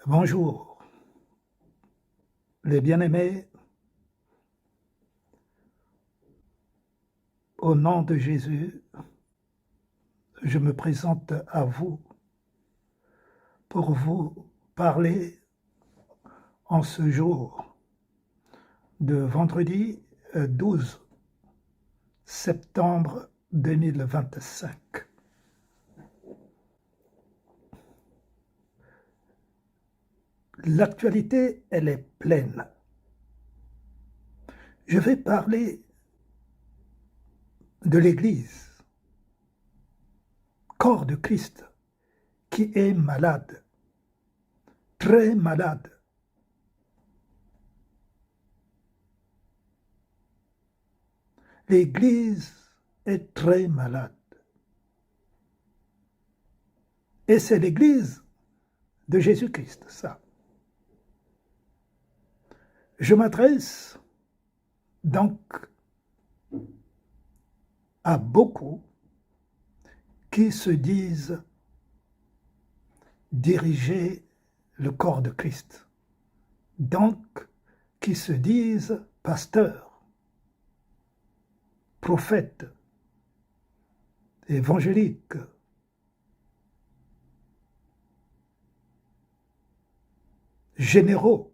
Bonjour, les bien-aimés, au nom de Jésus, je me présente à vous pour vous parler en ce jour de vendredi 12 septembre 2025. L'actualité, elle est pleine. Je vais parler de l'Église, corps de Christ, qui est malade, très malade. L'Église est très malade. Et c'est l'Église de Jésus-Christ, ça. Je m'adresse donc à beaucoup qui se disent diriger le corps de Christ, donc qui se disent pasteurs, prophètes, évangéliques, généraux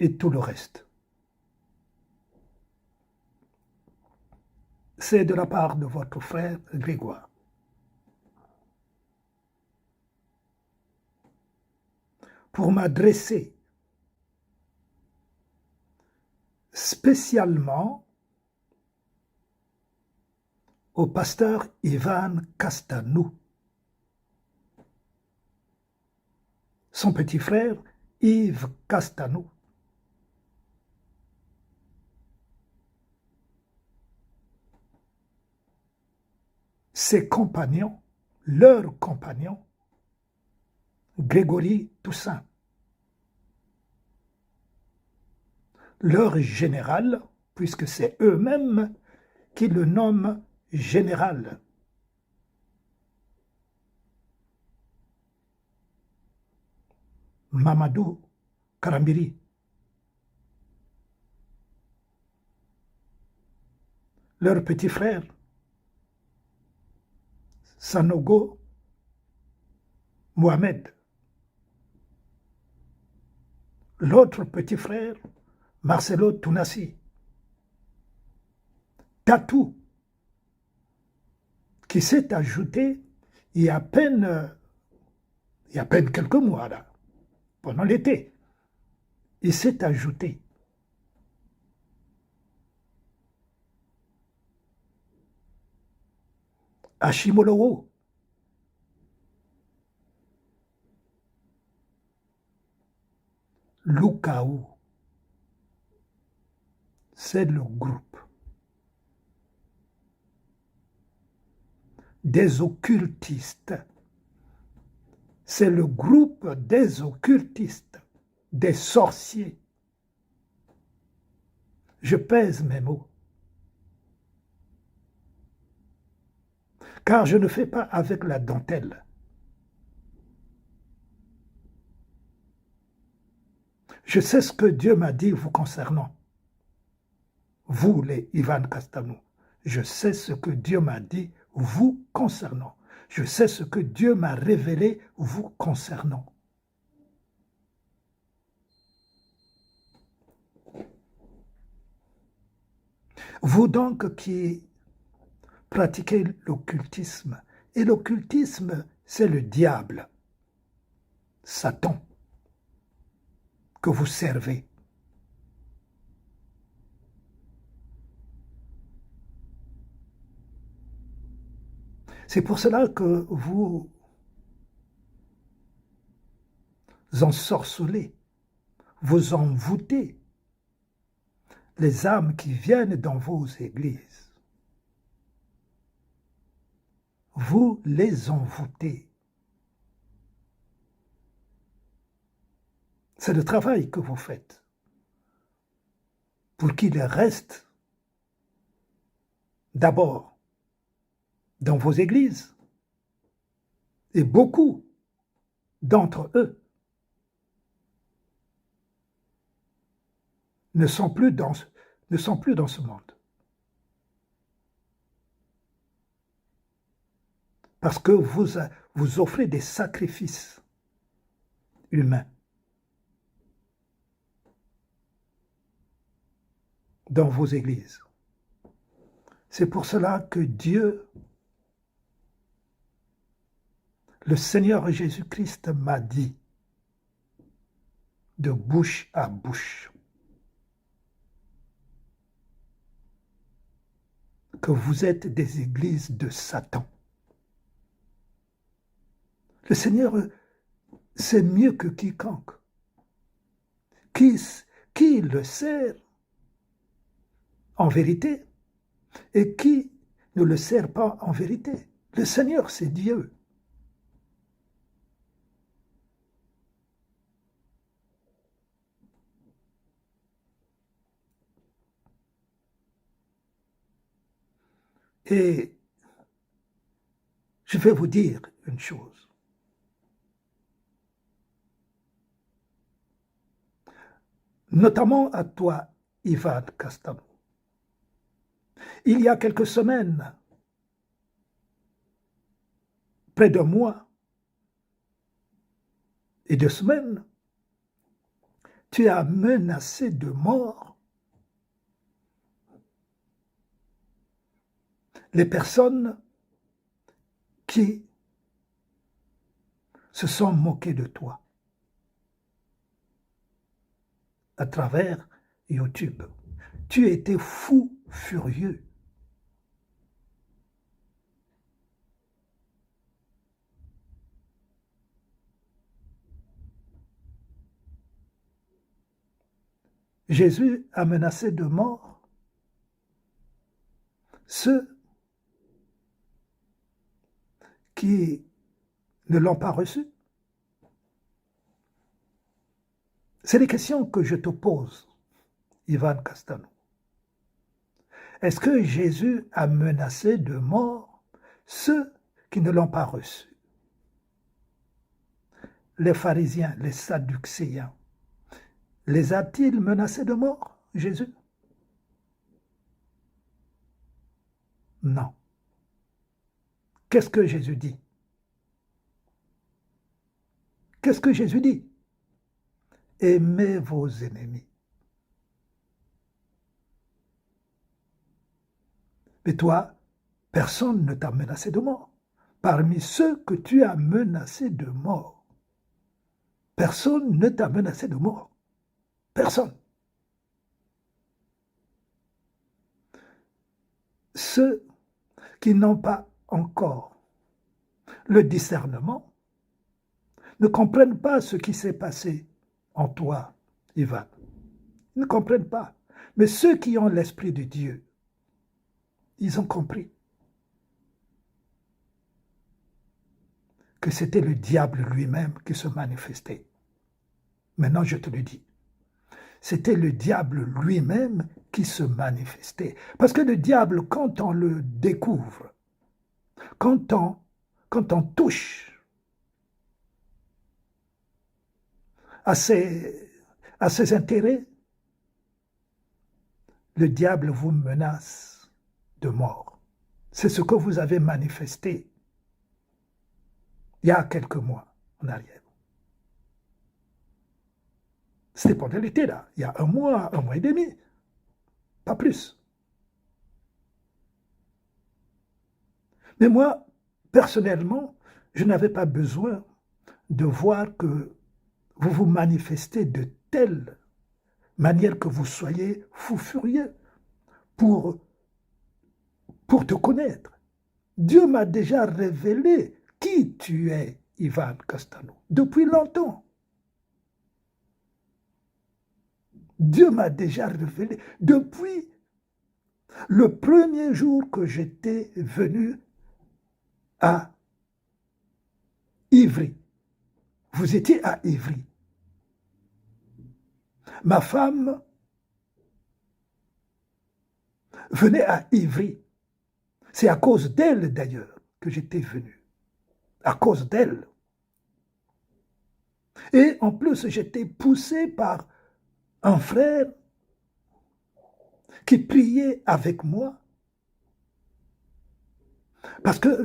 et tout le reste. C'est de la part de votre frère Grégoire. Pour m'adresser spécialement au pasteur Ivan Castanou, son petit frère Yves Castanou, ses compagnons, leurs compagnons, Grégory Toussaint, leur général, puisque c'est eux-mêmes qui le nomment général. Mamadou Karambiri, leur petit frère, Sanogo Mohamed, l'autre petit frère, Marcelo Tounassi, Tatou, qui s'est ajouté il y a à peine quelques mois, là, pendant l'été. Il s'est ajouté. Hashimolowo, Lukaou, c'est le groupe des occultistes. C'est le groupe des occultistes, des sorciers. Je pèse mes mots. Car je ne fais pas avec la dentelle. Je sais ce que Dieu m'a dit vous concernant. Vous, les Ivan Castanou, je sais ce que Dieu m'a dit vous concernant. Je sais ce que Dieu m'a révélé vous concernant. Vous donc qui pratiquez l'occultisme, et l'occultisme, c'est le diable, Satan, que vous servez. C'est pour cela que vous ensorcelez, vous envoûtez les âmes qui viennent dans vos églises. Vous les envoûtez. C'est le travail que vous faites pour qu'ils restent d'abord dans vos églises Et beaucoup d'entre eux ne sont plus dans ce monde. Parce que vous offrez des sacrifices humains dans vos églises. C'est pour cela que Dieu, le Seigneur Jésus-Christ m'a dit de bouche à bouche que vous êtes des églises de Satan. Le Seigneur sait mieux que quiconque. Qui le sert en vérité et qui ne le sert pas en vérité. Le Seigneur, c'est Dieu. Et je vais vous dire une chose. Notamment à toi, Ivan Castano. Il y a quelques semaines, près d'un mois et 2 semaines, tu as menacé de mort les personnes qui se sont moquées de toi à travers YouTube. Tu étais fou furieux. Jésus a menacé de mort ceux qui ne l'ont pas reçu. C'est les questions que je te pose, Ivan Castano. Est-ce que Jésus a menacé de mort ceux qui ne l'ont pas reçu? Les pharisiens, les sadducéens, les a-t-il menacés de mort, Jésus? Non. Qu'est-ce que Jésus dit? Qu'est-ce que Jésus dit? Aimez vos ennemis. Mais toi, personne ne t'a menacé de mort. Parmi ceux que tu as menacés de mort, personne ne t'a menacé de mort. Personne. Ceux qui n'ont pas encore le discernement ne comprennent pas ce qui s'est passé en toi, Ivan. Ils ne comprennent pas. Mais ceux qui ont l'Esprit de Dieu, ils ont compris que c'était le diable lui-même qui se manifestait. Maintenant, je te le dis. C'était le diable lui-même qui se manifestait. Parce que le diable, quand on le découvre, quand on touche à ses intérêts, le diable vous menace de mort. C'est ce que vous avez manifesté il y a quelques mois en arrière. C'était pendant l'été, là, il y a un mois et demi, pas plus. Mais moi, personnellement, je n'avais pas besoin de voir que vous vous manifestez de telle manière que vous soyez fou furieux pour te connaître. Dieu m'a déjà révélé qui tu es, Ivan Castano, depuis longtemps. Dieu m'a déjà révélé depuis le premier jour que j'étais venu à Ivry. Vous étiez à Ivry. Ma femme venait à Ivry. C'est à cause d'elle, d'ailleurs, que j'étais venu. à cause d'elle. Et en plus, j'étais poussé par un frère qui priait avec moi parce que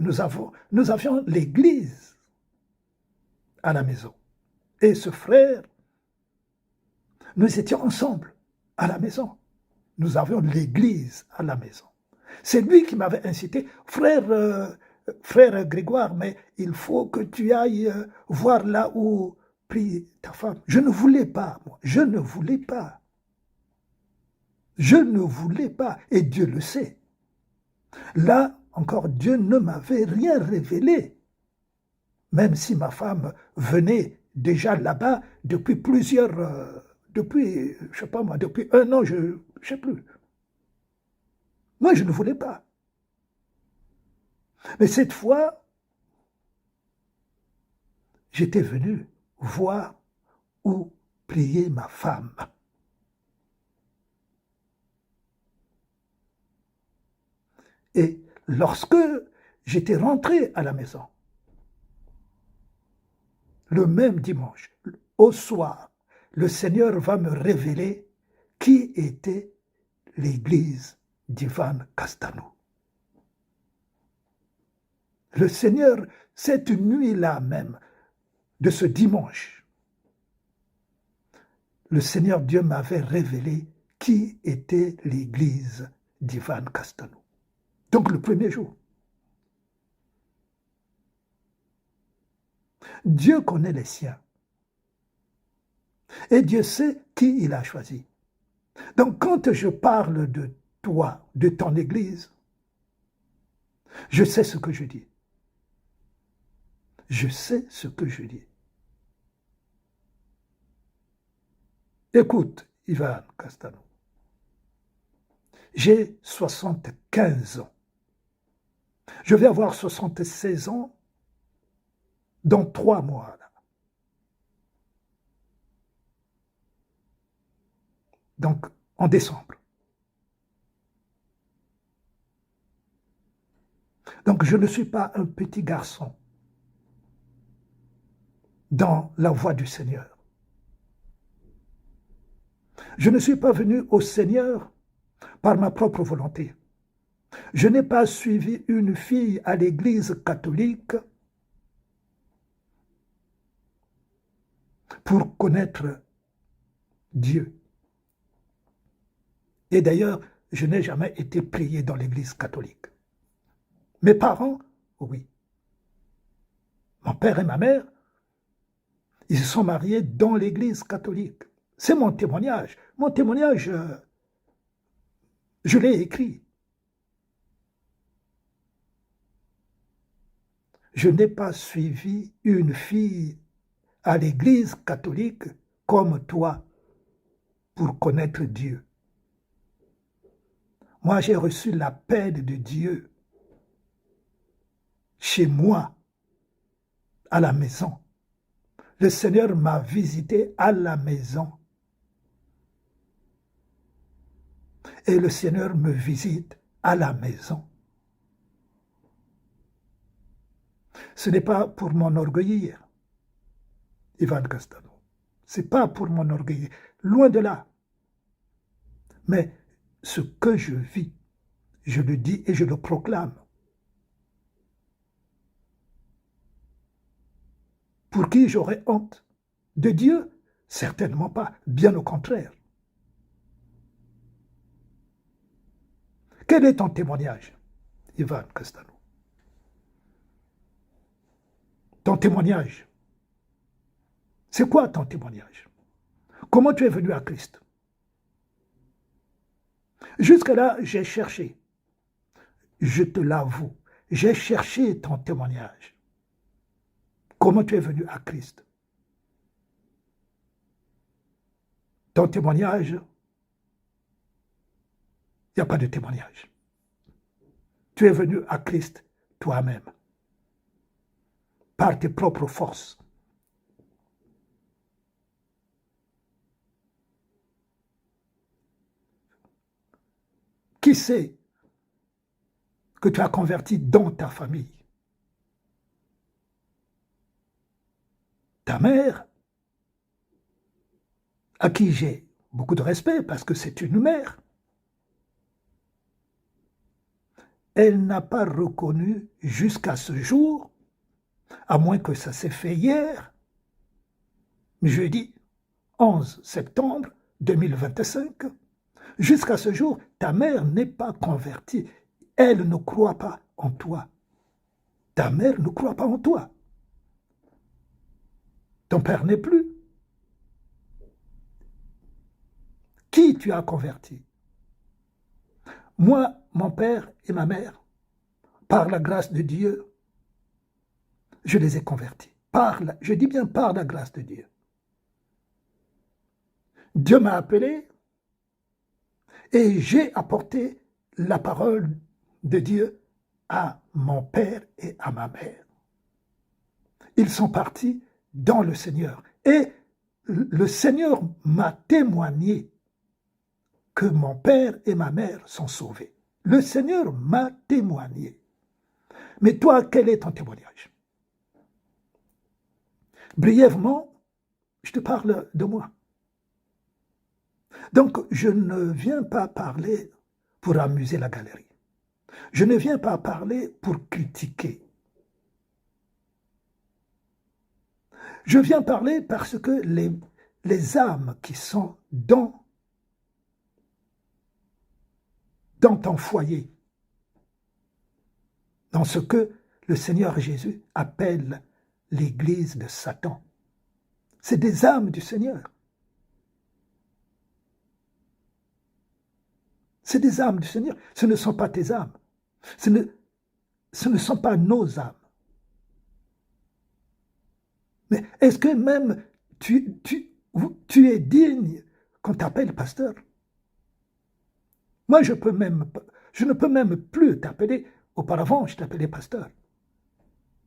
nous avions l'église à la maison. Et ce frère, nous étions ensemble à la maison. Nous avions l'église à la maison. C'est lui qui m'avait incité, frère Grégoire, mais il faut que tu ailles voir là où prie ta femme. Je ne voulais pas, moi. Je ne voulais pas. Je ne voulais pas. Et Dieu le sait. Là, encore, Dieu ne m'avait rien révélé. Même si ma femme venait déjà là-bas depuis depuis, je sais pas moi, depuis 1 an, je ne sais plus. Moi, je ne voulais pas. Mais cette fois, j'étais venu voir où priait ma femme. Et lorsque j'étais rentré à la maison, le même dimanche, au soir, le Seigneur va me révéler qui était l'église d'Ivan Castano. Le Seigneur, cette nuit-là même, de ce dimanche, le Seigneur Dieu m'avait révélé qui était l'église d'Ivan Castano. Donc le premier jour. Dieu connaît les siens. Et Dieu sait qui il a choisi. Donc quand je parle de toi, de ton église, je sais ce que je dis. Je sais ce que je dis. Écoute, Ivan Castano, j'ai 75 ans. Je vais avoir 76 ans dans 3 mois. Là. Donc, en décembre. Donc, je ne suis pas un petit garçon dans la voie du Seigneur. Je ne suis pas venu au Seigneur par ma propre volonté. Je n'ai pas suivi une fille à l'église catholique pour connaître Dieu. Et d'ailleurs, je n'ai jamais été prié dans l'église catholique. Mes parents, oui. Mon père et ma mère, ils se sont mariés dans l'église catholique. C'est mon témoignage. Mon témoignage, je l'ai écrit. Je n'ai pas suivi une fille à l'église catholique comme toi pour connaître Dieu. Moi, j'ai reçu l'appel de Dieu chez moi, à la maison. Le Seigneur m'a visité à la maison. Et le Seigneur me visite à la maison. Ce n'est pas pour m'enorgueillir, Ivan Castano. Ce n'est pas pour m'enorgueillir, loin de là. Mais ce que je vis, je le dis et je le proclame. Pour qui j'aurais honte? De Dieu? Certainement pas, bien au contraire. Quel est ton témoignage, Ivan Castano? Ton témoignage. C'est quoi ton témoignage? Comment tu es venu à Christ? Jusque-là, j'ai cherché. Je te l'avoue, j'ai cherché ton témoignage. Comment tu es venu à Christ? Ton témoignage, il n'y a pas de témoignage. Tu es venu à Christ toi-même, par tes propres forces. Qui sait que tu as converti dans ta famille? ta mère, à qui j'ai beaucoup de respect parce que c'est une mère, elle n'a pas reconnu jusqu'à ce jour, à moins que ça s'est fait hier, jeudi 11 septembre 2025, jusqu'à ce jour, ta mère n'est pas convertie. Elle ne croit pas en toi. Ta mère ne croit pas en toi. Ton père n'est plus. Qui tu as converti? Moi, mon père et ma mère, par la grâce de Dieu, je les ai convertis. Je dis bien par la grâce de Dieu. Dieu m'a appelé et j'ai apporté la parole de Dieu à mon père et à ma mère. Ils sont partis dans le Seigneur. Et le Seigneur m'a témoigné que mon père et ma mère sont sauvés. Le Seigneur m'a témoigné. Mais toi, quel est ton témoignage? Brièvement, je te parle de moi. Donc, je ne viens pas parler pour amuser la galerie. Je ne viens pas parler pour critiquer. Je viens parler parce que les âmes qui sont dans ton foyer, dans ce que le Seigneur Jésus appelle l'église de Satan, c'est des âmes du Seigneur. C'est des âmes du Seigneur. Ce ne sont pas tes âmes. Ce ne sont pas nos âmes. Mais est-ce que même tu es digne qu'on t'appelle pasteur? Moi, je ne peux même plus t'appeler. Auparavant, je t'appelais pasteur.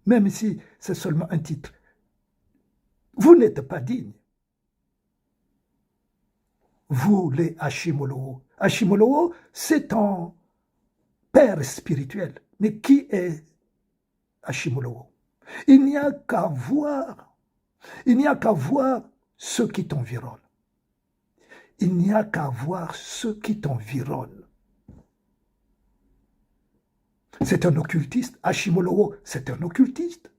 Même si c'est seulement un titre. Vous n'êtes pas digne. Vous, les Hashimolowo. Hashimolowo, c'est ton père spirituel. Mais qui est Hashimolowo? Il n'y a qu'à voir ceux qui t'environnent. Il n'y a qu'à voir ceux qui t'environnent. C'est un occultiste. Hashimolowo, c'est un occultiste.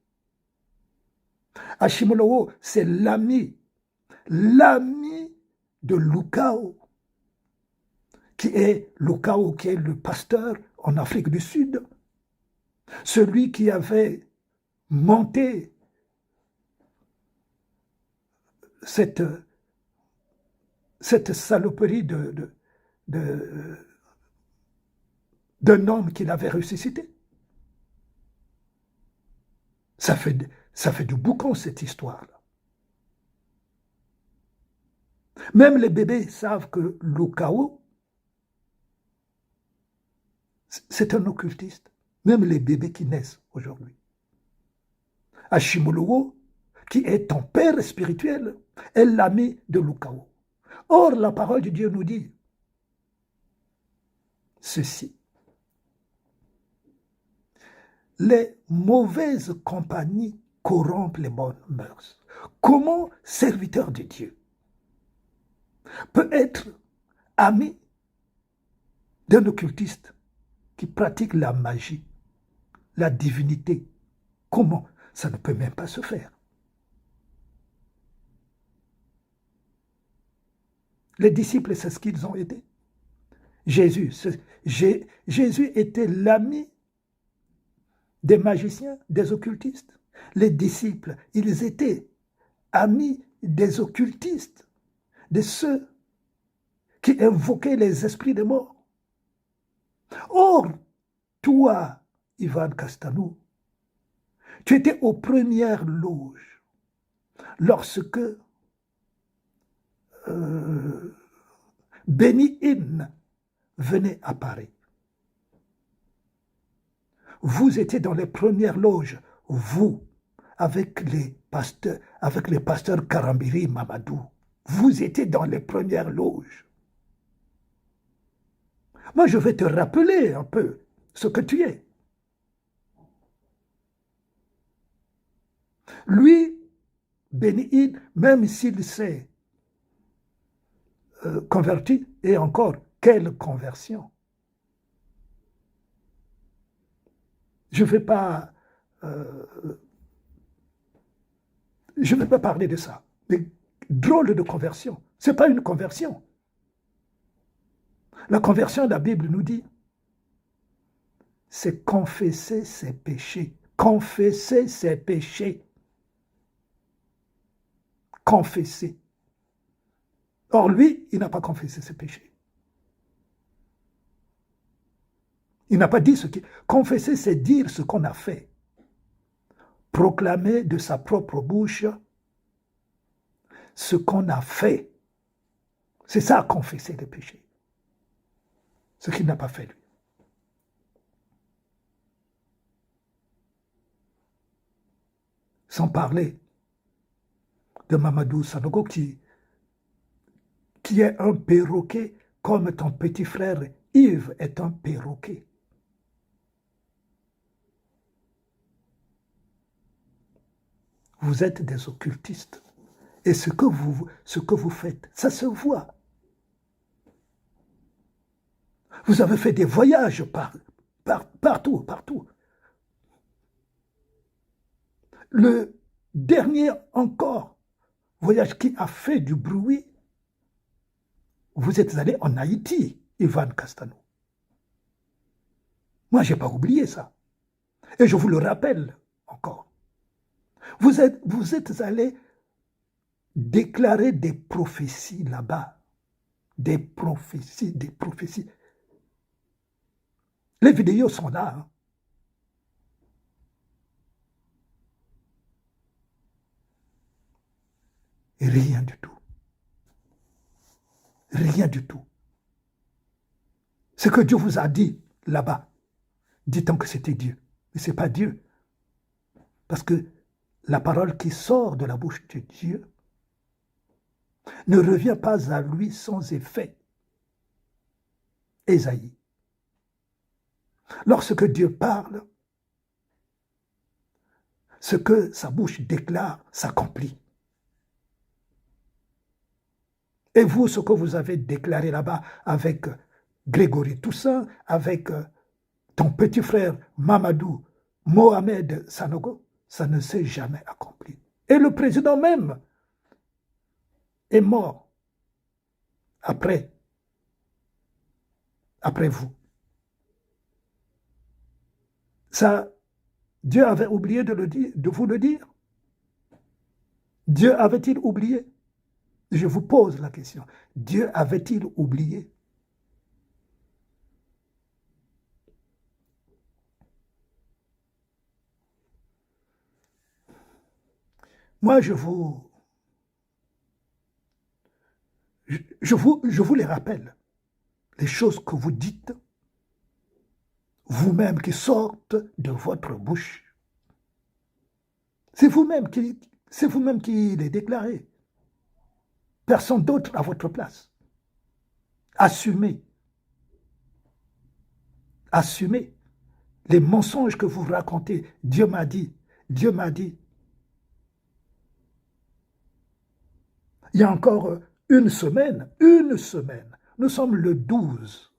Hashimolowo, c'est l'ami de Lukao, qui est le pasteur en Afrique du Sud. Celui qui avait monté cette saloperie d'un homme qu'il avait ressuscité. Ça fait du boucan, cette histoire-là. Même les bébés savent que Lukao, c'est un occultiste. Même les bébés qui naissent aujourd'hui. Hashimolowo, qui est ton père spirituel, est l'ami de Lukao. Or, la parole de Dieu nous dit ceci. Les mauvaises compagnies corrompent les bonnes mœurs. Comment, serviteur de Dieu, peut être ami d'un occultiste qui pratique la magie, la divinité? Comment? Ça ne peut même pas se faire. Les disciples, c'est ce qu'ils ont été. Jésus était l'ami des magiciens, des occultistes. Les disciples, ils étaient amis des occultistes, de ceux qui invoquaient les esprits des morts. Or, toi, Ivan Castelnau, tu étais aux premières loges lorsque Benny Hinn venait à Paris. Vous étiez dans les premières loges, vous, avec les pasteurs Karambiri Mamadou. Vous étiez dans les premières loges. Moi, je vais te rappeler un peu ce que tu es. Lui, Béni, même s'il s'est converti, et encore, quelle conversion! Je ne vais pas parler de ça, mais drôle de conversion. Ce n'est pas une conversion. La conversion, la Bible nous dit, c'est confesser ses péchés. Confesser ses péchés. Confesser. Or, lui, il n'a pas confessé ses péchés. Il n'a pas dit ce qui... Confesser, c'est dire ce qu'on a fait. Proclamer de sa propre bouche ce qu'on a fait. C'est ça, confesser les péchés. Ce qu'il n'a pas fait, lui. Sans parler de Mamadou Sanogo qui est un perroquet comme ton petit frère Yves est un perroquet. Vous êtes des occultistes. Et ce que vous faites, ça se voit. Vous avez fait des voyages partout. Le dernier encore voyage qui a fait du bruit, vous êtes allé en Haïti, Ivan Castano. Moi, je n'ai pas oublié ça. Et je vous le rappelle encore. Vous êtes allé déclarer des prophéties là-bas. Des prophéties. Les vidéos sont là. Hein. Et rien du tout. Rien du tout. Ce que Dieu vous a dit là-bas, dit-on que c'était Dieu. Mais ce n'est pas Dieu. Parce que la parole qui sort de la bouche de Dieu ne revient pas à lui sans effet. Ésaïe. Lorsque Dieu parle, ce que sa bouche déclare s'accomplit. Et vous, ce que vous avez déclaré là-bas avec Grégory Toussaint, avec ton petit frère Mamadou Mohamed Sanogo, ça ne s'est jamais accompli. Et le président même est mort après vous. Ça, Dieu avait oublié de vous le dire. Dieu avait-il oublié? Je vous pose la question. Dieu avait-il oublié? Moi, je vous les rappelle. Les choses que vous dites, vous-même qui sortent de votre bouche. C'est vous-même qui les déclarez. Personne d'autre à votre place. Assumez. Assumez les mensonges que vous racontez. Dieu m'a dit. Dieu m'a dit. Il y a encore une semaine, nous sommes le 12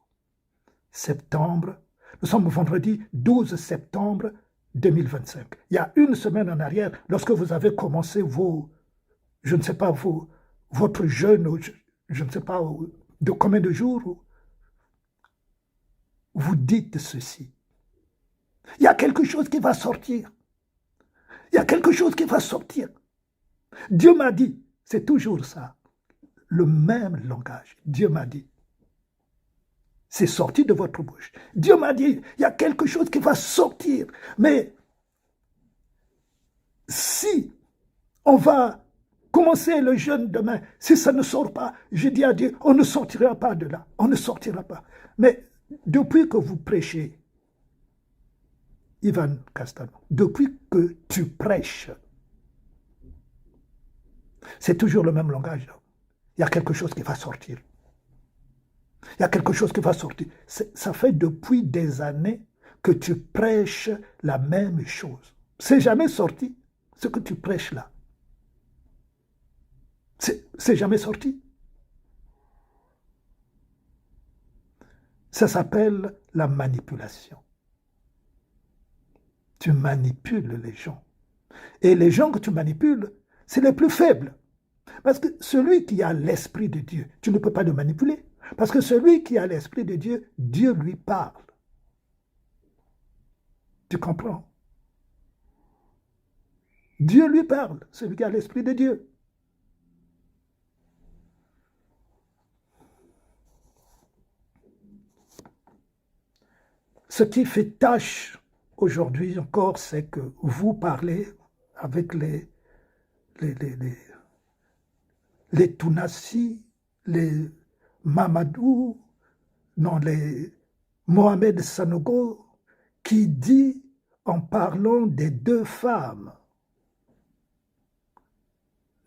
septembre, nous sommes vendredi 12 septembre 2025. Il y a une semaine en arrière, lorsque vous avez commencé je ne sais pas, votre jeûne, je ne sais pas de combien de jours, vous dites ceci. Il y a quelque chose qui va sortir. Il y a quelque chose qui va sortir. Dieu m'a dit, c'est toujours ça, le même langage. Dieu m'a dit. C'est sorti de votre bouche. Dieu m'a dit, il y a quelque chose qui va sortir. Mais si on va commencer le jeûne demain, si ça ne sort pas, je dis à Dieu, on ne sortira pas de là. On ne sortira pas. Mais depuis que vous prêchez, Ivan Castano, depuis que tu prêches, c'est toujours le même langage. Il y a quelque chose qui va sortir. Il y a quelque chose qui va sortir. Ça fait depuis des années que tu prêches la même chose. C'est jamais sorti, ce que tu prêches là. C'est jamais sorti. Ça s'appelle la manipulation. Tu manipules les gens. Et les gens que tu manipules, c'est les plus faibles. Parce que celui qui a l'Esprit de Dieu, tu ne peux pas le manipuler. Parce que celui qui a l'Esprit de Dieu, Dieu lui parle. Tu comprends? Dieu lui parle, celui qui a l'Esprit de Dieu. Ce qui fait tâche aujourd'hui encore, c'est que vous parlez avec les Tounassi, les Mamadou, non, les Mohamed Sanogo, qui dit, en parlant des deux femmes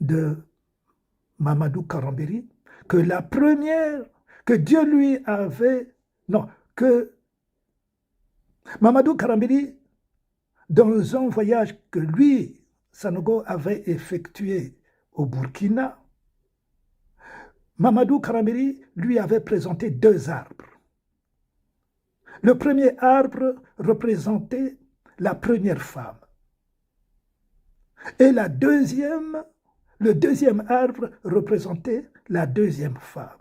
de Mamadou Karambiri, que la première, que Dieu lui avait, non, que Mamadou Karambiri, dans un voyage que lui, Sanogo, avait effectué au Burkina, Mamadou Karambiri lui avait présenté deux arbres. Le premier arbre représentait la première femme. Et le deuxième arbre représentait la deuxième femme,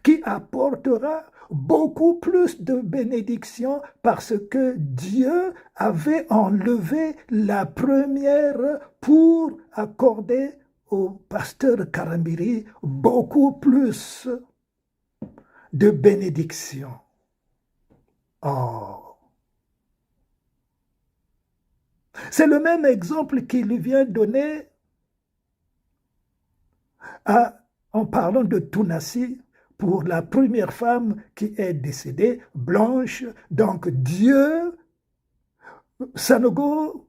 qui apportera beaucoup plus de bénédictions parce que Dieu avait enlevé la première pour accorder au pasteur Karambiri beaucoup plus de bénédictions. Oh! C'est le même exemple qu'il vient donner en parlant de Tounassi pour la première femme qui est décédée, blanche. Donc Dieu, Sanogo,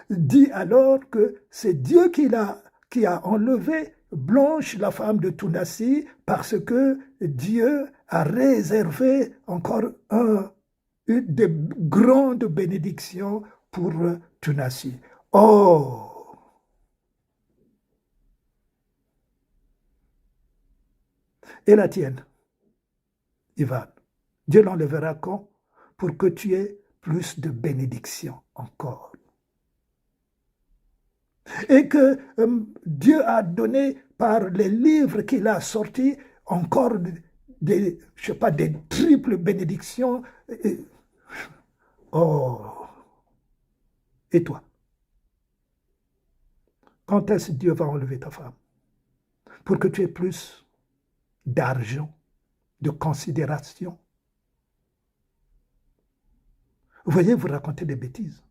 dit alors que c'est Dieu qui a enlevé Blanche, la femme de Tounassi, parce que Dieu a réservé encore une des grandes bénédictions pour Tounassi. Oh! Et la tienne, Ivan, Dieu l'enlèvera quand? Pour que tu aies plus de bénédictions encore. Et que Dieu a donné par les livres qu'il a sortis encore des, je sais pas, des triples bénédictions. Oh! Et toi? Quand est-ce que Dieu va enlever ta femme? Pour que tu aies plus d'argent, de considération. Vous voyez, vous racontez des bêtises.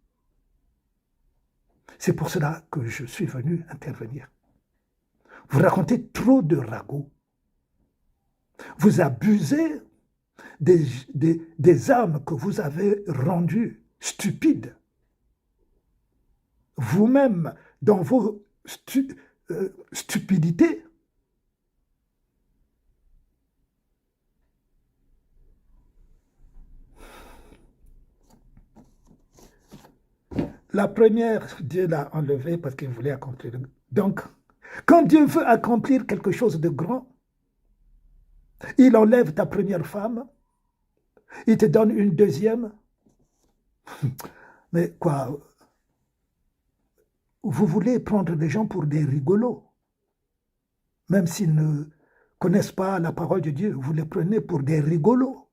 C'est pour cela que je suis venu intervenir. Vous racontez trop de ragots. Vous abusez des âmes que vous avez rendues stupides. Vous-même, dans vos stupidités, la première, Dieu l'a enlevée parce qu'il voulait accomplir. Donc, quand Dieu veut accomplir quelque chose de grand, il enlève ta première femme, il te donne une deuxième. Mais quoi? Vous voulez prendre les gens pour des rigolos. Même s'ils ne connaissent pas la parole de Dieu, vous les prenez pour des rigolos.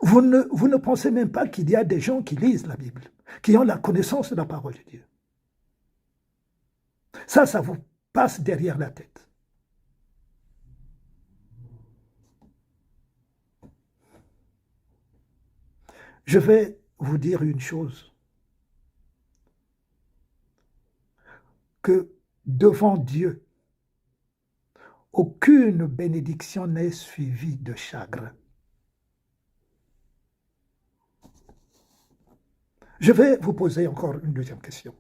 Vous ne pensez même pas qu'il y a des gens qui lisent la Bible, qui ont la connaissance de la parole de Dieu. Ça vous passe derrière la tête. Je vais vous dire une chose, que devant Dieu, aucune bénédiction n'est suivie de chagrin. Je vais vous poser encore une deuxième question.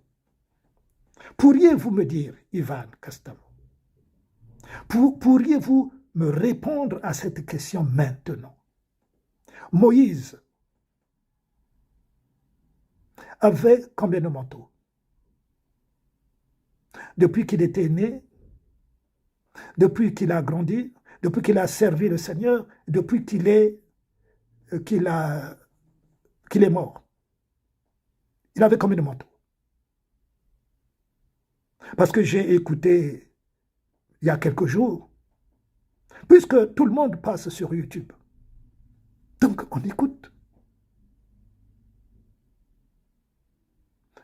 Pourriez-vous me dire, Ivan Castamo, pourriez-vous me répondre à cette question maintenant? Moïse avait combien de manteaux? depuis qu'il était né, depuis qu'il a grandi, depuis qu'il a servi le Seigneur, depuis qu'il est mort. Il avait combien de manteaux? Parce que j'ai écouté il y a quelques jours, puisque tout le monde passe sur YouTube. Donc, on écoute.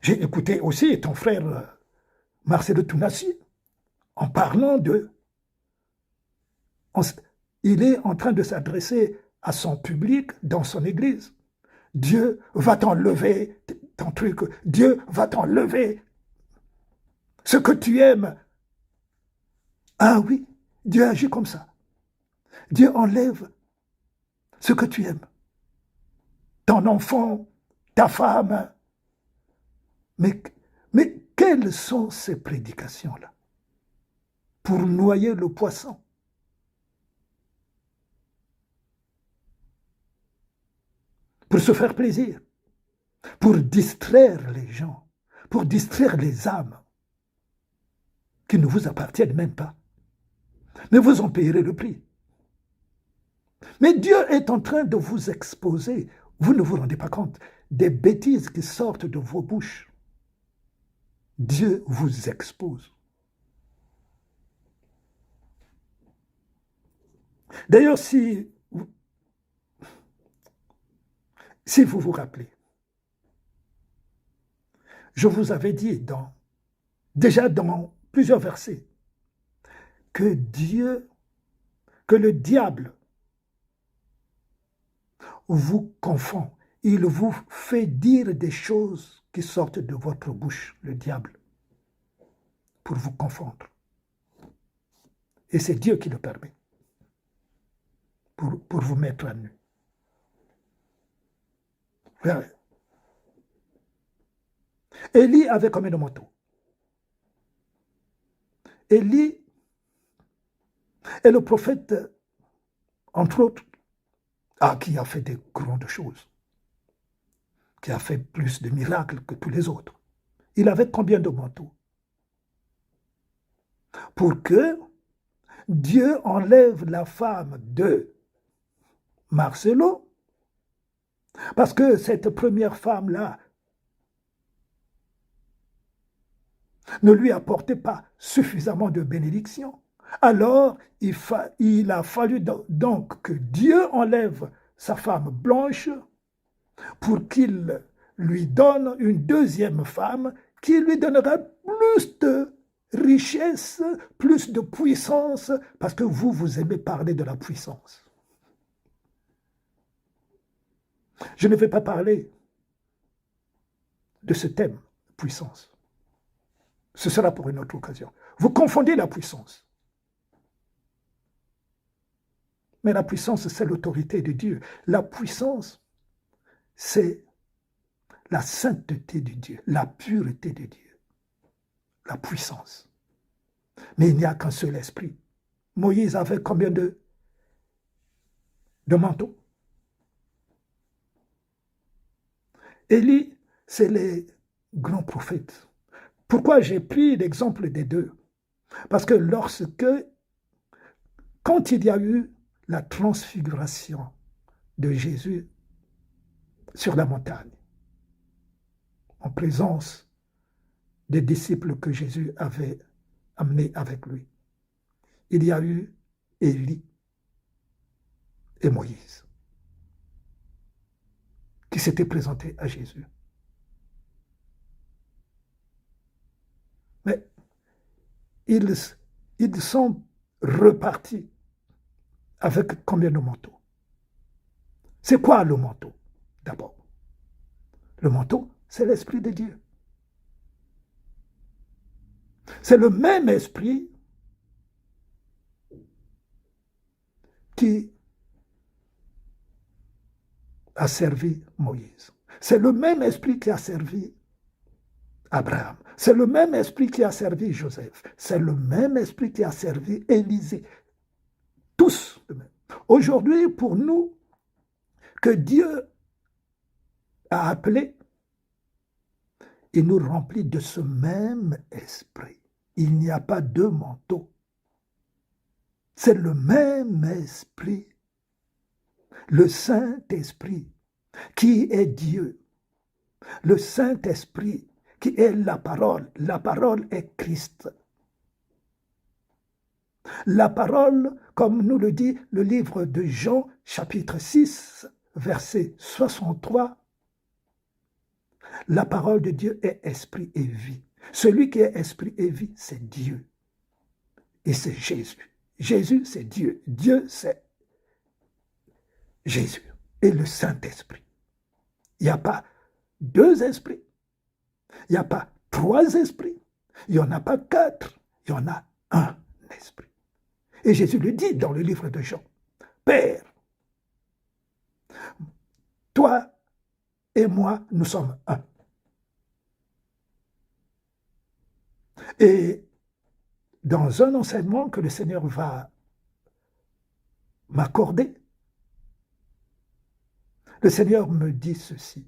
J'ai écouté aussi ton frère Marcelo Tounassi en parlant de... Il est en train de s'adresser à son public dans son église. Dieu va t'enlever ton truc. Dieu va t'enlever ce que tu aimes. Ah oui, Dieu agit comme ça. Dieu enlève ce que tu aimes. Ton enfant, ta femme. Mais quelles sont ces prédications-là? Pour noyer le poisson. Pour se faire plaisir. Pour distraire les gens. Pour distraire les âmes qui ne vous appartiennent même pas. Mais vous en payerez le prix. Mais Dieu est en train de vous exposer, vous ne vous rendez pas compte, des bêtises qui sortent de vos bouches. Dieu vous expose. D'ailleurs, si vous vous rappelez, je vous avais dit déjà dans plusieurs versets que le diable vous confond. Il vous fait dire des choses qui sortent de votre bouche, le diable, pour vous confondre. Et c'est Dieu qui le permet, pour vous mettre à nu. Élie avait combien de manteaux? Élie est le prophète, entre autres, qui a fait des grandes choses, qui a fait plus de miracles que tous les autres. Il avait combien de manteaux? Pour que Dieu enlève la femme de Marcelo, parce que cette première femme-là ne lui apportait pas suffisamment de bénédiction. Alors, il a fallu donc que Dieu enlève sa femme blanche pour qu'il lui donne une deuxième femme qui lui donnera plus de richesse, plus de puissance, parce que vous aimez parler de la puissance. Je ne vais pas parler de ce thème, puissance. Ce sera pour une autre occasion. Vous confondez la puissance. Mais la puissance, c'est l'autorité de Dieu. La puissance, c'est la sainteté de Dieu, la pureté de Dieu. La puissance. Mais il n'y a qu'un seul esprit. Moïse avait combien de manteaux? Élie, c'est les grands prophètes. Pourquoi j'ai pris l'exemple des deux? Parce que quand il y a eu la transfiguration de Jésus sur la montagne, en présence des disciples que Jésus avait amenés avec lui, il y a eu Élie et Moïse qui s'étaient présentés à Jésus. Mais ils sont repartis avec combien de manteaux? C'est quoi le manteau, d'abord? Le manteau, c'est l'Esprit de Dieu. C'est le même esprit qui a servi Moïse. C'est le même esprit qui a servi Abraham. C'est le même esprit qui a servi Joseph. C'est le même esprit qui a servi Élisée. Tous. Aujourd'hui, pour nous, que Dieu a appelé, il nous remplit de ce même esprit. il n'y a pas deux manteaux. C'est le même esprit, le Saint-Esprit, qui est Dieu. Le Saint-Esprit, qui est la parole. La parole est Christ. La parole, comme nous le dit le livre de Jean, chapitre 6, verset 63, la parole de Dieu est esprit et vie. Celui qui est esprit et vie, c'est Dieu. Et c'est Jésus. Jésus, c'est Dieu. Dieu, c'est Jésus. Et le Saint-Esprit. Il n'y a pas deux esprits. Il n'y a pas trois esprits. Il n'y en a pas quatre. Il y en a un esprit. Et Jésus le dit dans le livre de Jean. Père, toi et moi, nous sommes un. Et dans un enseignement que le Seigneur va m'accorder, le Seigneur me dit ceci.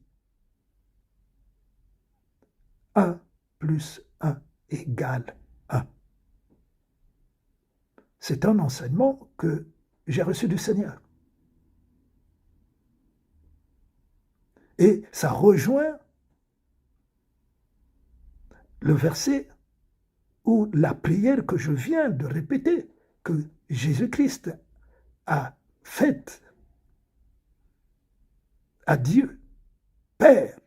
1 plus 1 égale 1. C'est un enseignement que j'ai reçu du Seigneur. Et ça rejoint le verset ou la prière que je viens de répéter, que Jésus-Christ a faite à Dieu. Père,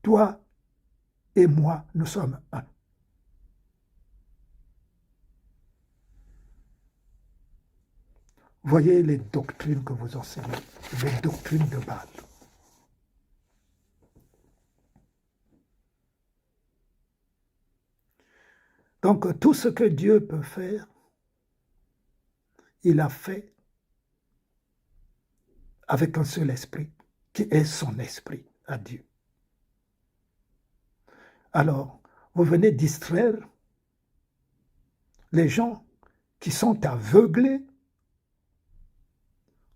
toi et moi, nous sommes un. Voyez les doctrines que vous enseignez, les doctrines de base. Donc, tout ce que Dieu peut faire, il a fait avec un seul esprit, qui est son esprit à Dieu. Alors, vous venez distraire les gens qui sont aveuglés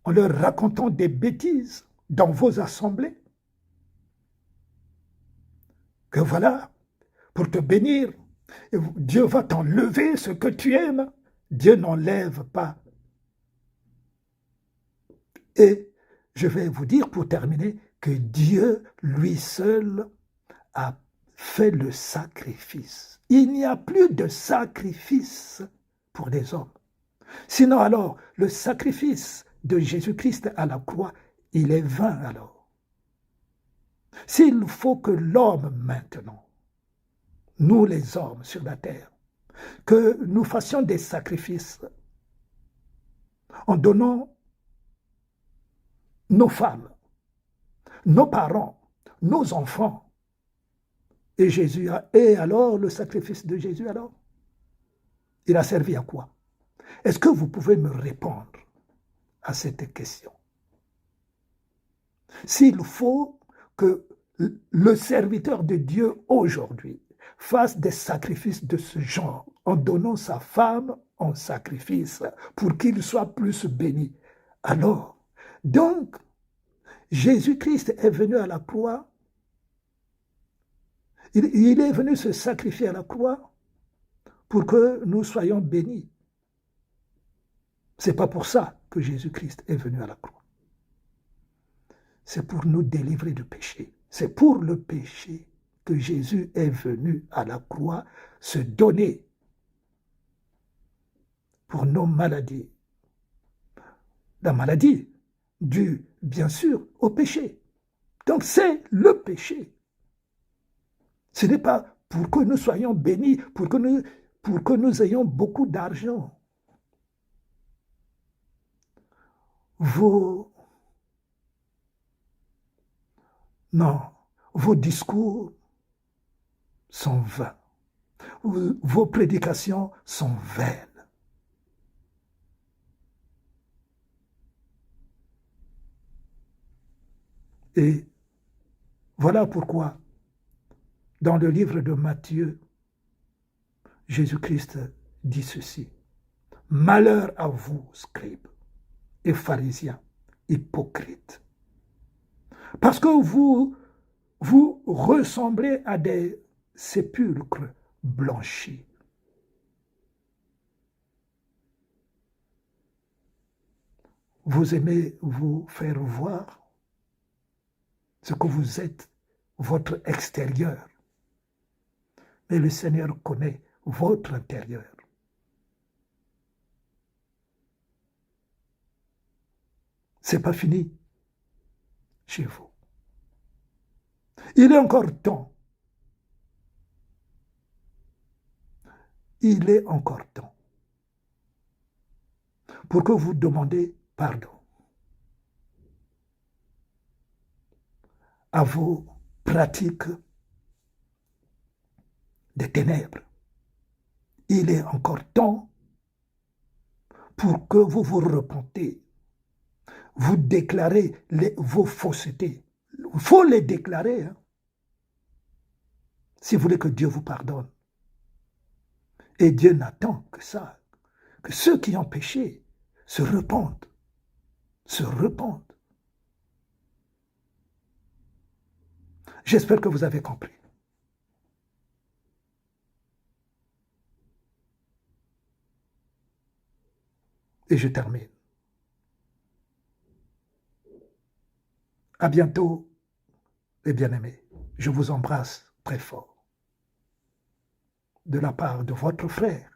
en leur racontant des bêtises dans vos assemblées. Que voilà, pour te bénir, Dieu va t'enlever ce que tu aimes. Dieu n'enlève pas. Et je vais vous dire pour terminer que Dieu, lui seul, a fait le sacrifice. Il n'y a plus de sacrifice pour des hommes. Sinon alors, le sacrifice de Jésus-Christ à la croix, il est vain alors. S'il faut que l'homme maintenant, nous les hommes sur la terre, que nous fassions des sacrifices en donnant nos femmes, nos parents, nos enfants, et Jésus et alors le sacrifice de Jésus alors, il a servi à quoi? Est-ce que vous pouvez me répondre à cette question? S'il faut que le serviteur de Dieu aujourd'hui fasse des sacrifices de ce genre en donnant sa femme en sacrifice pour qu'il soit plus béni, alors, donc, Jésus-Christ est venu à la croix, il est venu se sacrifier à la croix pour que nous soyons bénis. Ce n'est pas pour ça que Jésus-Christ est venu à la croix. C'est pour nous délivrer du péché. C'est pour le péché que Jésus est venu à la croix se donner pour nos maladies. La maladie due, bien sûr, au péché. Donc c'est le péché. Ce n'est pas pour que nous soyons bénis, pour que nous ayons beaucoup d'argent. Vos discours sont vains. Vos prédications sont vaines. Et voilà pourquoi, dans le livre de Matthieu, Jésus-Christ dit ceci. « Malheur à vous, scribes et pharisiens, hypocrites, parce que vous ressemblez à des sépulcre blanchi. Vous aimez vous faire voir ce que vous êtes, votre extérieur. Mais le Seigneur connaît votre intérieur. Ce n'est pas fini chez vous. Il est encore temps. Il est encore temps pour que vous demandiez pardon à vos pratiques des ténèbres. Il est encore temps pour que vous vous repentez. Vous déclarez vos faussetés. Il faut les déclarer, hein, si vous voulez que Dieu vous pardonne. Et Dieu n'attend que ça, que ceux qui ont péché se repentent. Se repentent. J'espère que vous avez compris. Et je termine. À bientôt, les bien-aimés. Je vous embrasse très fort. De la part de votre frère,